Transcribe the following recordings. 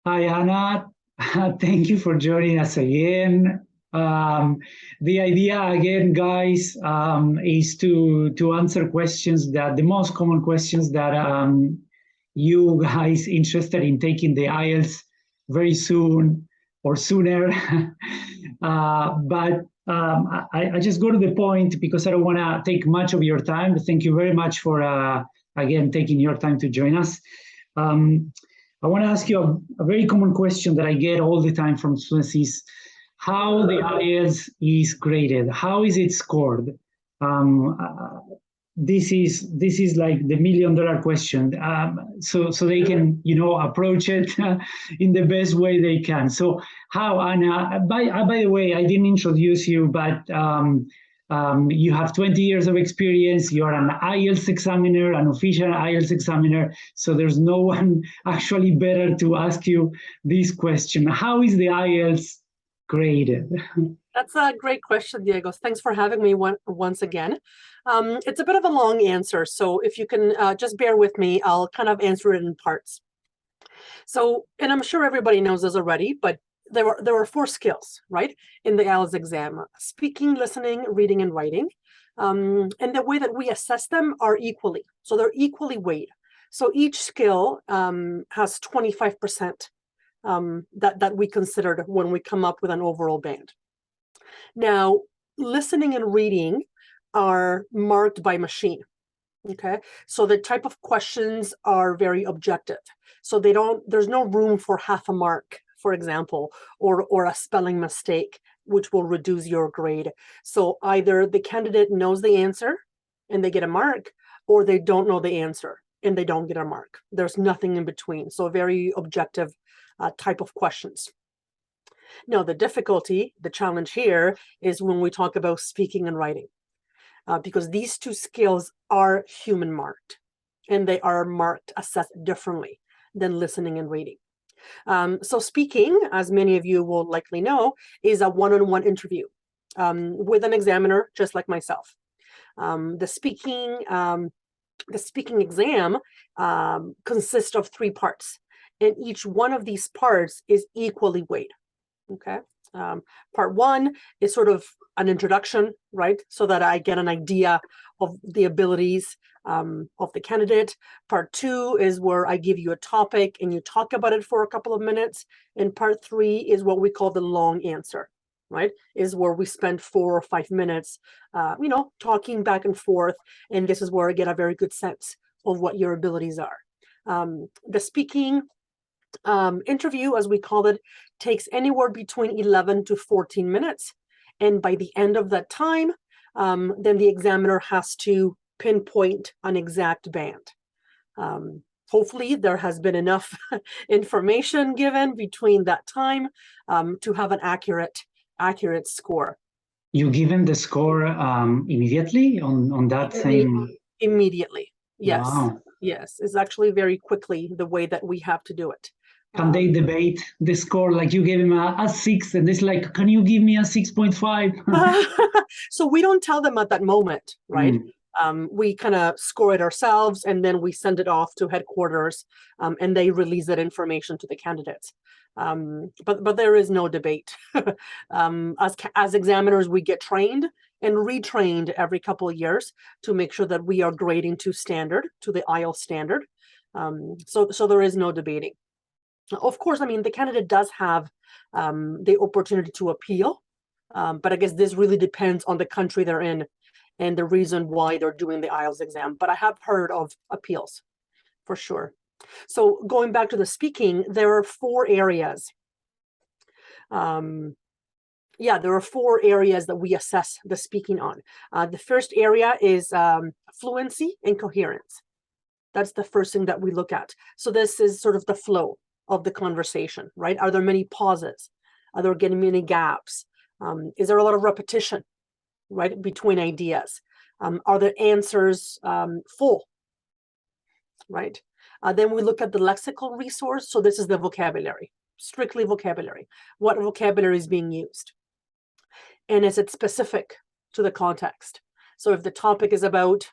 Hi, Anna. Thank you for joining us again. The idea again, guys, is to answer questions that the most common questions that you guys interested in taking the IELTS very soon or sooner. But I just go to the point because I don't want to take much of your time. Thank you very much for again taking your time to join us. Um, I want to ask you a very common question that I get all the time from students is how the IELTS is graded, how is it scored? Um, uh, this is like the $1,000,000 question. So they can approach it in the best way they can. So how, Anna? By the way, I didn't introduce you, but you have 20 years of experience. You are an IELTS examiner, an official IELTS examiner. So there's no one actually better to ask you this question. How is the IELTS graded? That's a great question, Diego. Thanks for having me once again. It's a bit of a long answer, so if you can just bear with me, I'll kind of answer it in parts. So, and I'm sure everybody knows this already, but there were 4 skills, right, in the IELTS exam: speaking, listening, reading, and writing. And the way that we assess them are equally, so they're equally weighed. So each skill has 25% that we considered when we come up with an overall band. Now, listening and reading are marked by machine. Okay, so the type of questions are very objective. So there's no room for half a mark, for example, or a spelling mistake, which will reduce your grade. So either the candidate knows the answer and they get a mark, or they don't know the answer and they don't get a mark. There's nothing in between. So very objective type of questions. Now, the difficulty, the challenge here is when we talk about speaking and writing, because these 2 skills are human marked, and they are assessed differently than listening and reading. So speaking, as many of you will likely know, is a one-on-one interview with an examiner, just like myself. The speaking exam consists of 3 parts, and each one of these parts is equally weighed. Okay. Part 1 is sort of an introduction, right? So that I get an idea of the abilities of the candidate. Part 2 is where I give you a topic and you talk about it for a couple of minutes. And part 3 is what we call the long answer, right? Is where we spend 4 or 5 minutes, talking back and forth. And this is where I get a very good sense of what your abilities are. The speaking interview, as we call it, takes anywhere between 11 to 14 minutes. And by the end of that time, then the examiner has to pinpoint an exact band. Hopefully there has been enough information given between that time to have an accurate score. You given the score immediately on that same? Immediately, yes. Wow. Yes, it's actually very quickly the way that we have to do it. Can they debate the score? Like you gave him a 6 and it's like, can you give me a 6.5? So we don't tell them at that moment, right? We kind of score it ourselves and then we send it off to headquarters and they release that information to the candidates. But there is no debate. As examiners, we get trained and retrained every couple of years to make sure that we are grading to the IELTS standard. So there is no debating. Of course, I mean, the candidate does have the opportunity to appeal, but I guess this really depends on the country they're in and the reason why they're doing the IELTS exam. But I have heard of appeals, for sure. So going back to the speaking, there are 4 areas. There are 4 areas that we assess the speaking on. The first area is fluency and coherence. That's the first thing that we look at. So this is sort of the flow of the conversation, right? Are there many pauses? Are there getting many gaps? Is there a lot of repetition, right, between ideas? Are the answers full, right? Then we look at the lexical resource. So this is the vocabulary, strictly vocabulary. What vocabulary is being used? And is it specific to the context? So if the topic is about,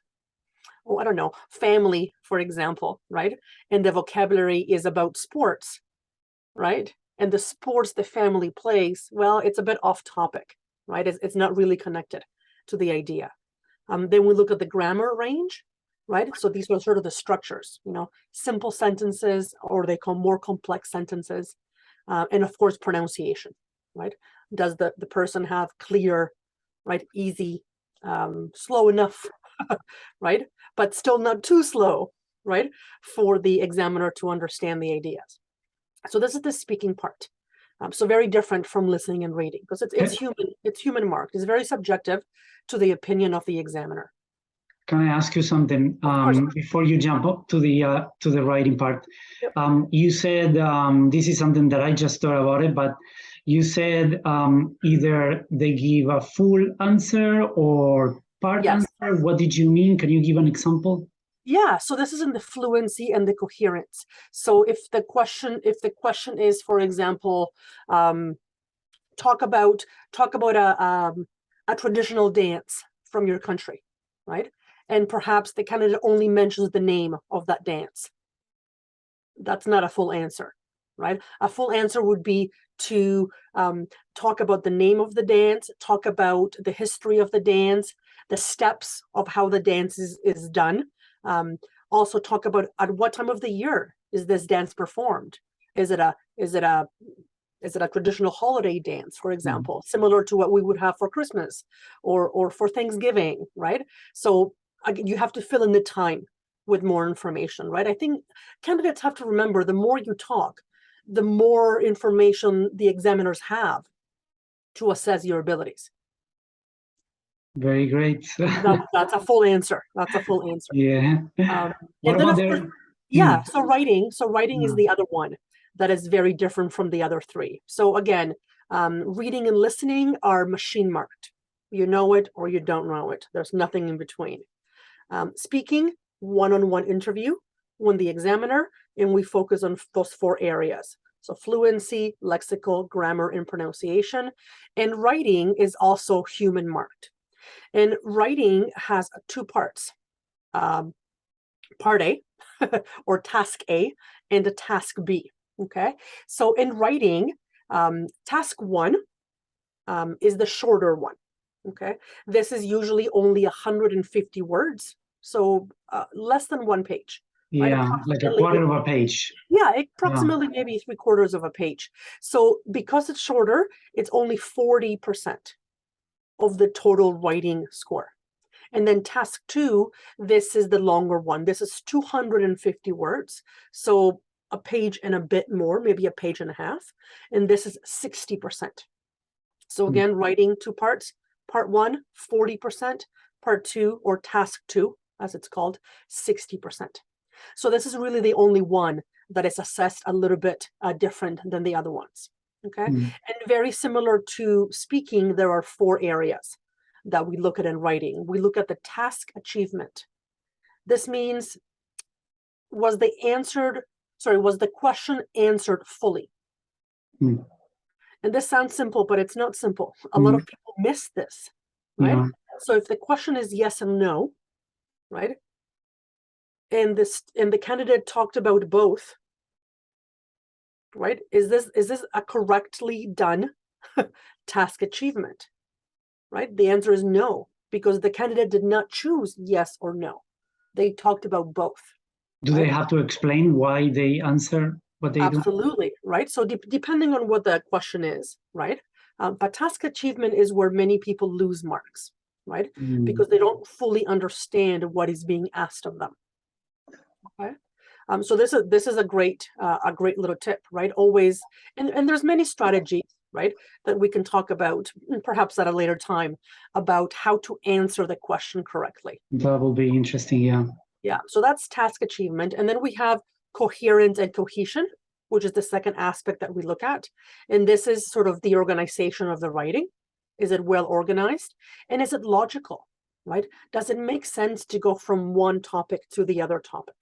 I don't know, family, for example, right? And the vocabulary is about sports. right? And the sports the family plays, well, it's a bit off topic, right? It's not really connected to the idea. Then we look at the grammar range, right? So these are sort of the structures, simple sentences, or they call more complex sentences. And of course, pronunciation, right? Does the person have clear, right, easy, slow enough, right? But still not too slow, right? For the examiner to understand the ideas. So this is the speaking part. So very different from listening and reading, because it's human marked. It's very subjective to the opinion of the examiner. Can I ask you something before you jump up to the writing part? Yep. You said this is something that I just thought about it, but you said either they give a full answer or part Yes. answer. What did you mean? Can you give an example? Yeah, so this is in the fluency and the coherence. So if the question is, for example, talk about a traditional dance from your country, right? And perhaps the candidate only mentions the name of that dance. That's not a full answer, right? A full answer would be to talk about the name of the dance, talk about the history of the dance, the steps of how the dance is done. Also talk about at what time of the year is this dance performed? Is it a traditional holiday dance, for example, similar to what we would have for Christmas or for Thanksgiving, right? So you have to fill in the time with more information, right? I think candidates have to remember, the more you talk, the more information the examiners have to assess your abilities. Very great. That's a full answer. That's a full answer. Yeah. And then, of course, yeah. So writing is the other one that is very different from the other three. So again, reading and listening are machine marked. You know it or you don't know it. There's nothing in between. Speaking, one-on-one interview with the examiner, and we focus on those 4 areas. So fluency, lexical, grammar, and pronunciation. And writing is also human marked. And writing has 2 parts. Part A, or task A, and a task B, okay? So in writing, task 1 is the shorter one, okay? This is usually only 150 words, so less than 1 page. Yeah, right? like a quarter of a page. Yeah, approximately maybe 3/4 of a page. So because it's shorter, it's only 40% of the total writing score. And then task 2, this is the longer one. This is 250 words. So a page and a bit more, maybe a page and a half. And this is 60%. So again, writing 2 parts. Part 1, 40%. Part 2, or task 2, as it's called, 60%. So this is really the only one that is assessed a little bit different than the other ones. Okay. And very similar to speaking, there are 4 areas that we look at in writing. We look at the task achievement. This means, was the question answered fully? And this sounds simple, but it's not simple. A lot of people miss this, right? Yeah. So if the question is yes and no, right? And the candidate talked about both, right? Is this a correctly done task achievement? Right? The answer is no, because the candidate did not choose yes or no. They talked about both. Do they have to explain why they answer what they do? Absolutely, right? So depending on what the question is, right? But task achievement is where many people lose marks, right? Because they don't fully understand what is being asked of them. Okay. So this is a great little tip, right? Always, and there's many strategies, right, that we can talk about, perhaps at a later time, about how to answer the question correctly. That will be interesting, yeah. Yeah, so that's task achievement. And then we have coherence and cohesion, which is the second aspect that we look at. And this is sort of the organization of the writing. Is it well organized? And is it logical, right? Does it make sense to go from one topic to the other topic?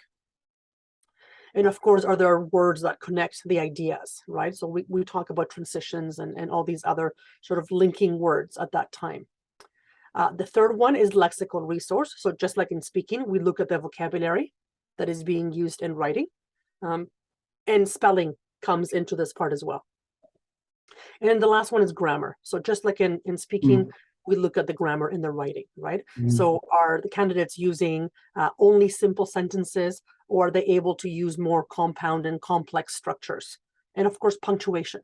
And of course, are there words that connect the ideas, right? So we talk about transitions and all these other sort of linking words at that time. The third one is lexical resource. So just like in speaking, we look at the vocabulary that is being used in writing, and spelling comes into this part as well. And then the last one is grammar. So just like in speaking, we look at the grammar in the writing, right? So are the candidates using only simple sentences, or are they able to use more compound and complex structures? And of course, punctuation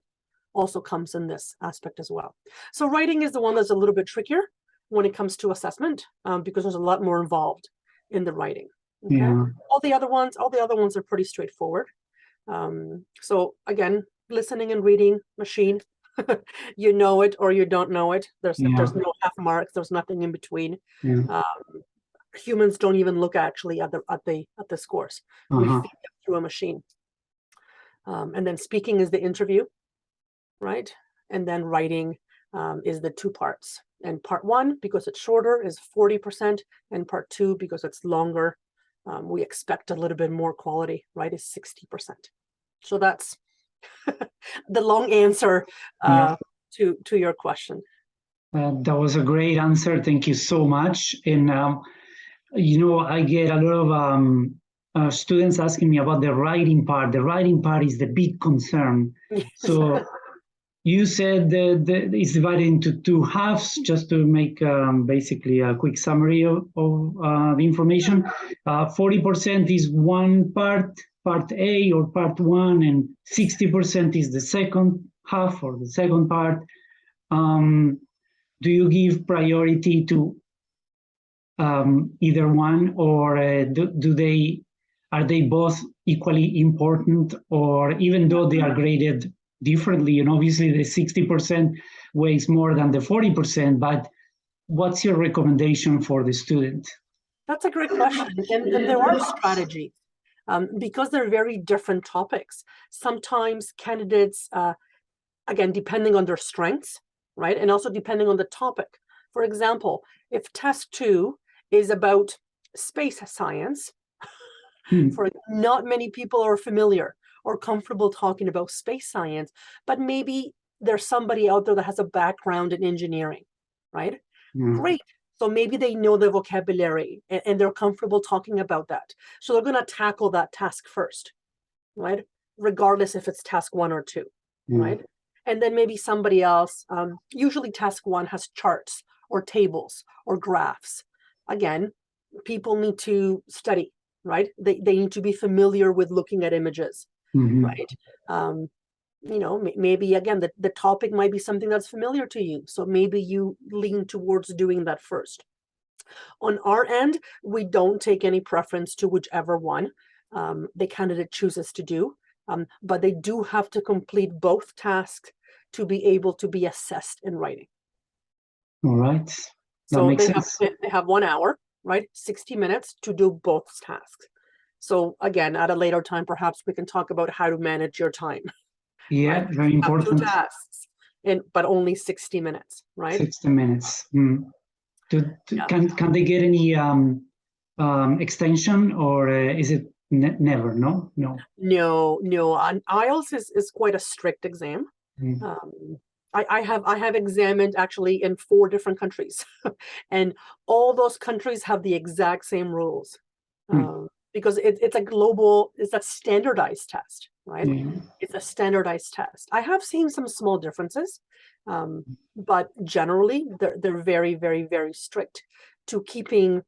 also comes in this aspect as well. So writing is the one that's a little bit trickier when it comes to assessment, because there's a lot more involved in the writing. Okay? Yeah. All the other ones are pretty straightforward. So again, listening and reading, machine, you know it or you don't know it. There's no half marks. There's nothing in between. Humans don't even look actually at the scores. We feed them through a machine. And then speaking is the interview, right? And then writing is the two parts. And part one, because it's shorter, is 40%, and part two, because it's longer, we expect a little bit more quality, right, is 60%. So that's the long answer to your question. That was a great answer. Thank you so much. And, I get a lot of students asking me about the writing part. The writing part is the big concern. Yes. So you said that it's divided into two halves, just to make basically a quick summary of the information. 40% is one part A or part one, and 60% is the second half or the second part. Do you give priority to either one, or are they both equally important, or even though they are graded differently, and obviously the 60% weighs more than the 40%, but what's your recommendation for the student? That's a great question, and there are strategies. Because they're very different topics. Sometimes candidates, again, depending on their strengths, right, and also depending on the topic. For example, if test 2 is about space science, for not many people are familiar or comfortable talking about space science, but maybe there's somebody out there that has a background in engineering, right? Great. So maybe they know the vocabulary and they're comfortable talking about that. So they're going to tackle that task first, right? Regardless if it's task 1 or 2, right? And then maybe somebody else, usually task 1 has charts or tables or graphs. Again, people need to study, right? They need to be familiar with looking at images, right? Maybe again, the topic might be something that's familiar to you. So maybe you lean towards doing that first. On our end, we don't take any preference to whichever one the candidate chooses to do, but they do have to complete both tasks to be able to be assessed in writing. All right. That makes sense. They have 1 hour, right? 60 minutes to do both tasks. So again, at a later time, perhaps we can talk about how to manage your time. Yeah, right? very important. 2 tasks, but only 60 minutes, right? 60 minutes. Can they get any extension, or is it never? No. IELTS is quite a strict exam. I have examined actually in 4 different countries, and all those countries have the exact same rules. Because it's a standardized test, right? It's a standardized test. I have seen some small differences, but generally they're very, very, very strict to keeping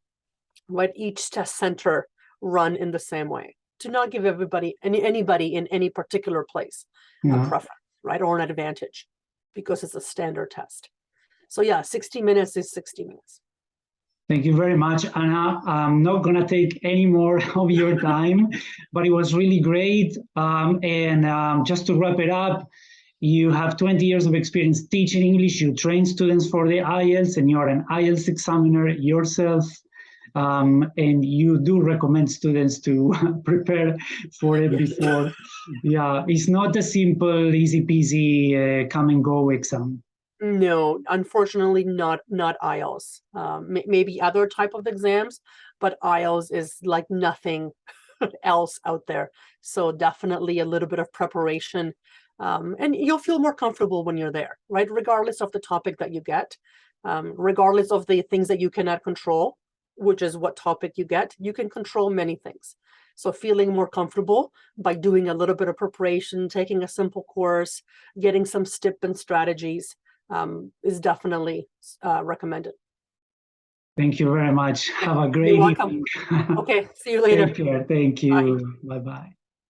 each test center run in the same way, to not give anybody in any particular place a preference, right, or an advantage, because it's a standard test. So yeah, 60 minutes is 60 minutes. Thank you very much, Ana. I'm not going to take any more of your time, but it was really great. And just to wrap it up, you have 20 years of experience teaching English. You train students for the IELTS, and you're an IELTS examiner yourself. And you do recommend students to prepare for it before. Yeah, it's not a simple, easy peasy come and go exam. No, unfortunately, not IELTS. Maybe other type of exams, but IELTS is like nothing else out there. So definitely a little bit of preparation, and you'll feel more comfortable when you're there, right? Regardless of the topic that you get, regardless of the things that you cannot control, which is what topic you get, you can control many things. So feeling more comfortable by doing a little bit of preparation, taking a simple course, getting some tips and strategies is definitely recommended. Thank you very much. Have a great You're welcome. evening. Okay, see you later. Take care. Thank you. Bye-bye.